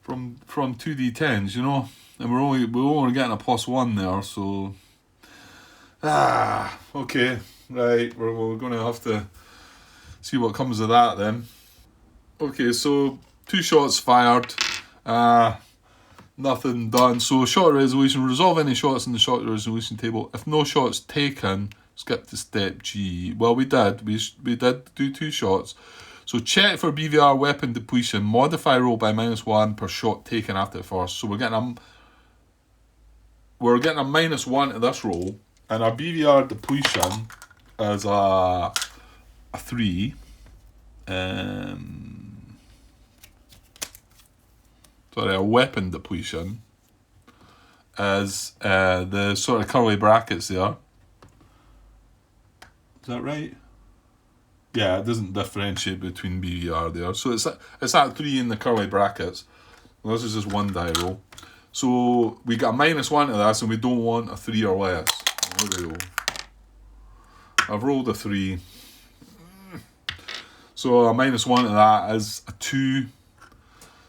from 2d10s, you know, and we're only getting a +1 there. So, okay, right. We're going to have to see what comes of that then. Okay, so 2 shots fired, nothing done. So shot resolution, resolve any shots in the shot resolution table. If no shots taken, skip to step G. Well, we did. We did do 2 shots. So check for BVR weapon depletion. Modify roll by -1 per shot taken after the first. So we're getting a -1 to this roll, and our BVR depletion is a 3. A weapon depletion is the sort of curly brackets there. Is that right? Yeah, it doesn't differentiate between BVR there. So it's that 3 in the curly brackets. Well, this is just 1 die roll. So we got a -1 to this, and we don't want a 3 or less. There we go. I've rolled a 3. So a -1 to that is a 2.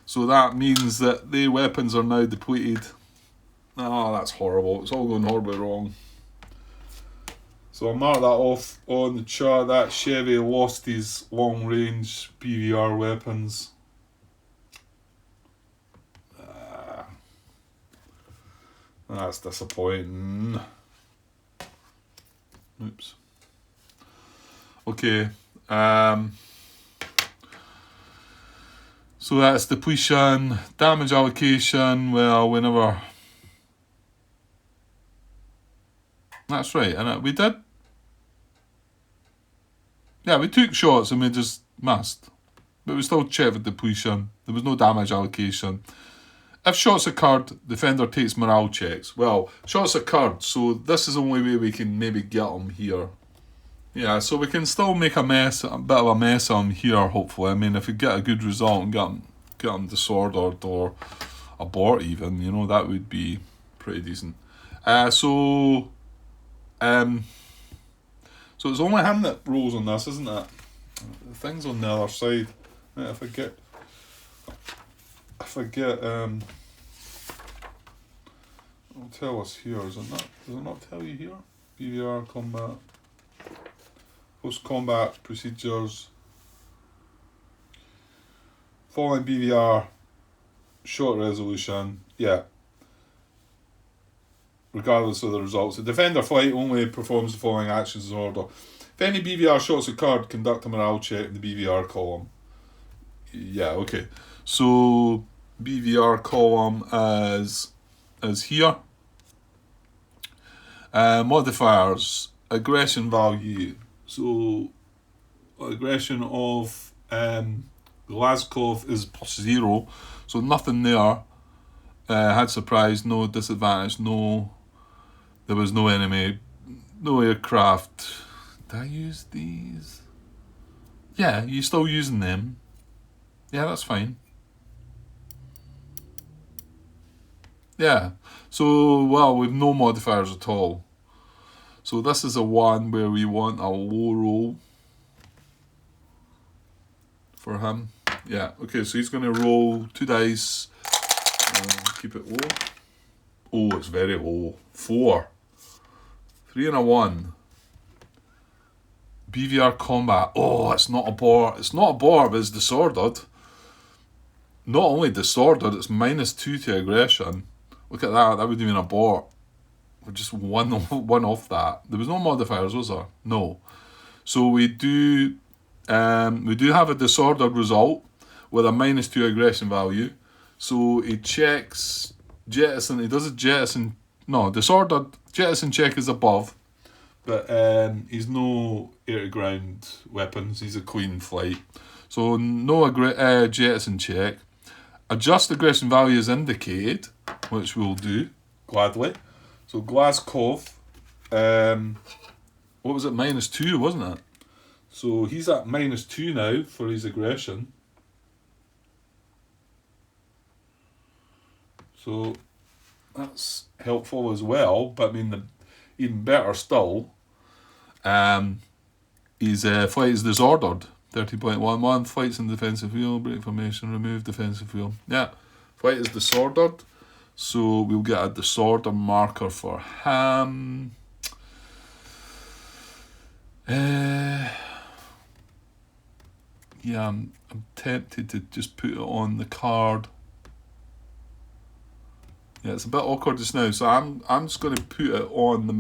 So that means that the weapons are now depleted. Oh, that's horrible. It's all going horribly wrong. So I'll mark that off on the chart. That Chevy lost his long-range BVR weapons. That's disappointing. Oops. Okay. So that's depletion, damage allocation. Well, whenever. That's right, and we did. Yeah, we took shots and we just missed. But we still checked with depletion. There was no damage allocation. If shots occurred, defender takes morale checks. Well, shots occurred, so this is the only way we can maybe get them here. Yeah, so we can still make a bit of a mess of them here, hopefully. I mean, if we get a good result and get them disordered or abort even, you know, that would be pretty decent. So it's only him that rolls on this, isn't it? The thing's on the other side. Yeah, if I get, it'll tell us here, is it not? Does it not tell you here? BVR combat, post-combat procedures, following BVR, short resolution, yeah. Regardless of the results, the defender flight only performs the following actions in order. If any BVR shots occurred, conduct a morale check in the BVR column. Yeah, okay. So BVR column is here. Modifiers, aggression value. So aggression of Glasgow is +0, so nothing there. Had surprise, no disadvantage, no. There was no enemy, no aircraft. Did I use these? Yeah, you're still using them. Yeah, that's fine. Yeah, so, well, we've no modifiers at all. So this is a one where we want a low roll for him. Yeah, okay, so he's going to roll 2 dice. Keep it low. Oh, it's very low. 4. 3 and a 1. BVR combat. Oh, it's not a bore. It's not a bore, but it's disordered. Not only disordered, it's -2 to aggression. Look at that. That would have been a bore. We're just one off that. There was no modifiers, was there? No. So we do have a disordered result with a -2 aggression value. So he checks jettison. He does a jettison. No, disordered jettison check is above, but he's no air to ground weapons. He's a clean flight, so no jettison check. Adjust aggression value is indicated, which we'll do gladly. So Glasgow, what was it? -2, wasn't it? So he's at -2 now for his aggression. So that's helpful as well, but I mean, even better still, his flight is disordered. 30.11, flights in defensive wheel, break formation, remove defensive wheel. Yeah, flight is disordered, so we'll get a disorder marker for him. Yeah, I'm tempted to just put it on the card. Yeah, it's a bit awkward just now, so I'm just going to put it on the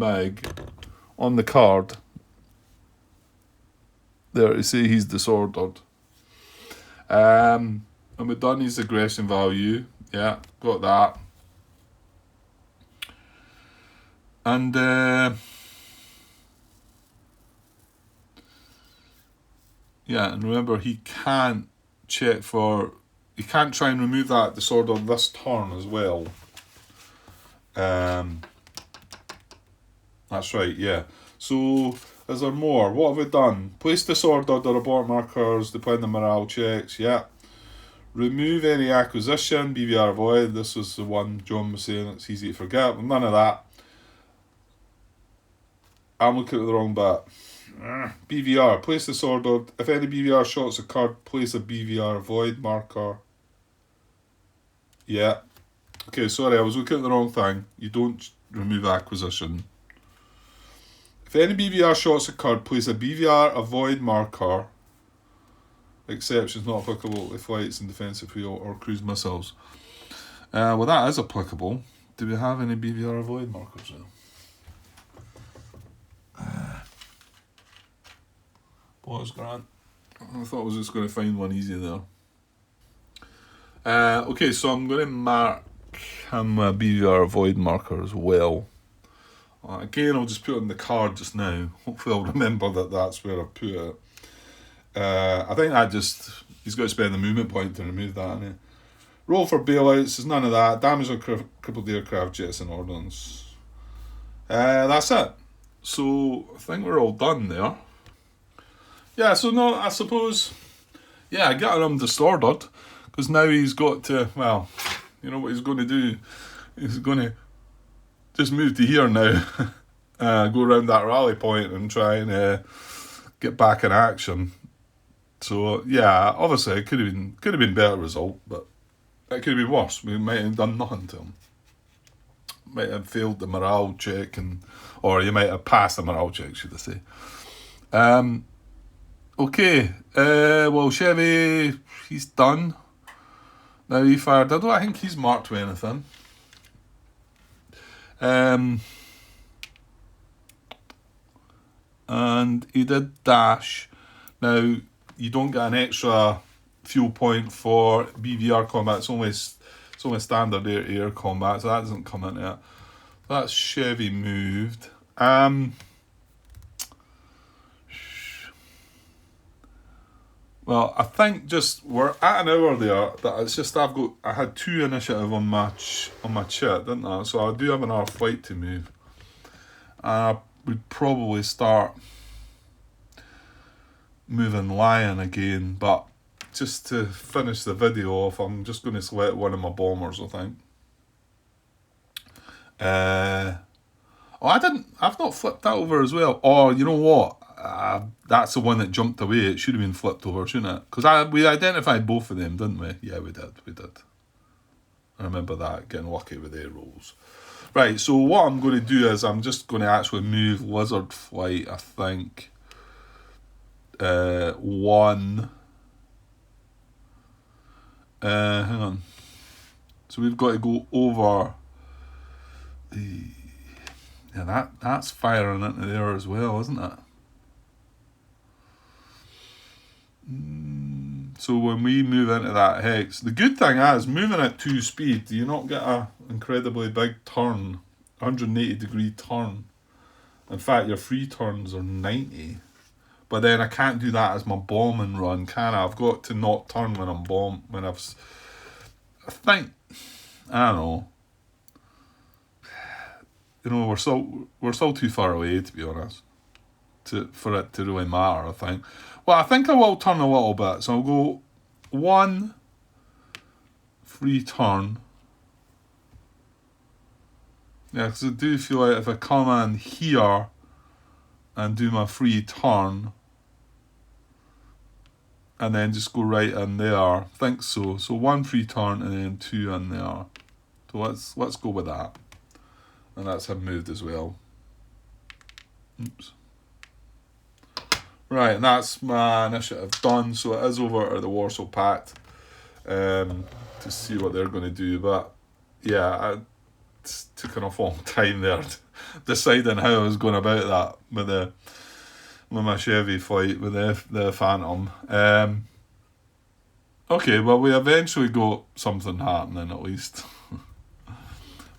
on the card. There, to say he's disordered. And we've done his aggression value. Yeah, got that. And yeah, and remember he can't try and remove that disorder this turn as well. That's right, yeah. So, is there more? What have we done? Place disordered or abort markers, depend on morale checks, yeah. Remove any acquisition, BVR avoid. This was the one John was saying, it's easy to forget. None of that. I'm looking at the wrong bit. BVR, place disordered. If any BVR shots occurred, place a BVR avoid marker. Yeah. Okay, sorry, I was looking at the wrong thing. You don't remove acquisition. If any BVR shots occurred, place a BVR avoid marker. Exceptions not applicable to flights in defensive wheel or cruise missiles. Well, that is applicable. Do we have any BVR avoid markers now? Pause, Grant. I thought I was just going to find one easy there. Okay, so I'm going to mark him a BVR void marker as well. Again, I'll just put it on the card just now. Hopefully I'll remember that that's where I put it. I think that just... He's got to spend the movement point to remove that, innit? Roll for bailouts, there's none of that. Damage on crippled aircraft, jets and ordnance. That's it. So, I think we're all done there. Yeah, so no, I suppose... Yeah, getting him disordered. Because now he's got to... Well, you know what he's going to do? He's going to just move to here now. Go around that rally point and try and get back in action. So, yeah, obviously it could have been better result, but it could have been worse. We might have done nothing to him. Might have failed the morale check, or you might have passed the morale check, should I say. Okay, well, Chevy, he's done. Now he fired, I don't think he's marked with anything. And he did dash. Now, you don't get an extra fuel point for BVR combat. It's only standard air combat, so that doesn't come into it. That's Chevy moved. Well, I think just we're at an hour there. That it's just I had 2 initiative on my chit, didn't I? So I do have another flight to move. I would probably start moving Lion again, but just to finish the video off, I'm just going to select one of my bombers, I think. I've not flipped that over as well. Oh, you know what? That's the one that jumped away. It should have been flipped over, shouldn't it? Because we identified both of them, didn't we? Yeah, we did. I remember that, getting lucky with their rolls. Right, so what I'm going to do is I'm just going to actually move Lizard Flight, I think. 1. Hang on. So we've got to go over the... Yeah, that's firing into there as well, isn't it? So when we move into that hex, the good thing is, moving at 2 speed, do you not get an incredibly big turn, 180 degree turn? In fact, your free turns are 90. But then I can't do that as my bombing run, can I? I've got to not turn when I'm I think, I don't know. You know, we're still too far away, to be honest, for it to really matter, I think. Well, I think I will turn a little bit. So I'll go 1 free turn. Yeah, because I do feel like if I come in here and do my free turn, and then just go right in there, I think so. So 1 free turn and then 2 in there. So let's go with that. And that's him moved as well. Oops. Right, and that's my initiative done. So it is over to the Warsaw Pact to see what they're going to do. But yeah, it took an awful long time there deciding how I was going about that with my Chevy flight with the Phantom. Okay, well, we eventually got something happening at least.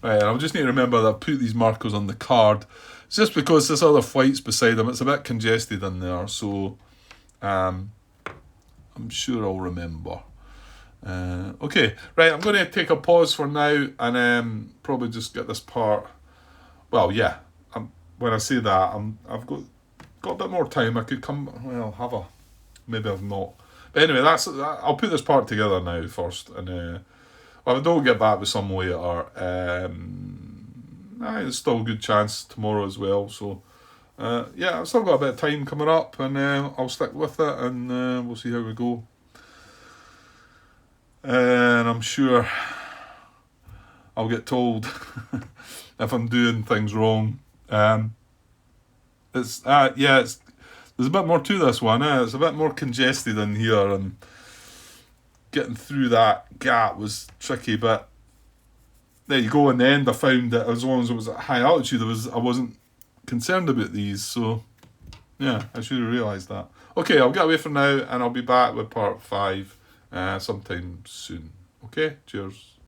Right, I'll just need to remember that I put these markers on the card. It's just because there's other flights beside them. It's a bit congested in there, so I'm sure I'll remember. Okay, right, I'm going to take a pause for now and probably just get this part. Well, yeah, when I say that, I've got a bit more time. I could maybe I've not. But anyway, I'll put this part together now first, and if I don't get back with some later, there's still a good chance tomorrow as well. So, yeah, I've still got a bit of time coming up, and I'll stick with it, and we'll see how we go. And I'm sure I'll get told if I'm doing things wrong. There's a bit more to this one. It's a bit more congested in here, and getting through that gap was tricky. But there you go. In the end, I found that as long as it was at high altitude, I wasn't concerned about these. So yeah, I should have realised that. Okay, I'll get away for now, and I'll be back with part 5 sometime soon. Okay, cheers.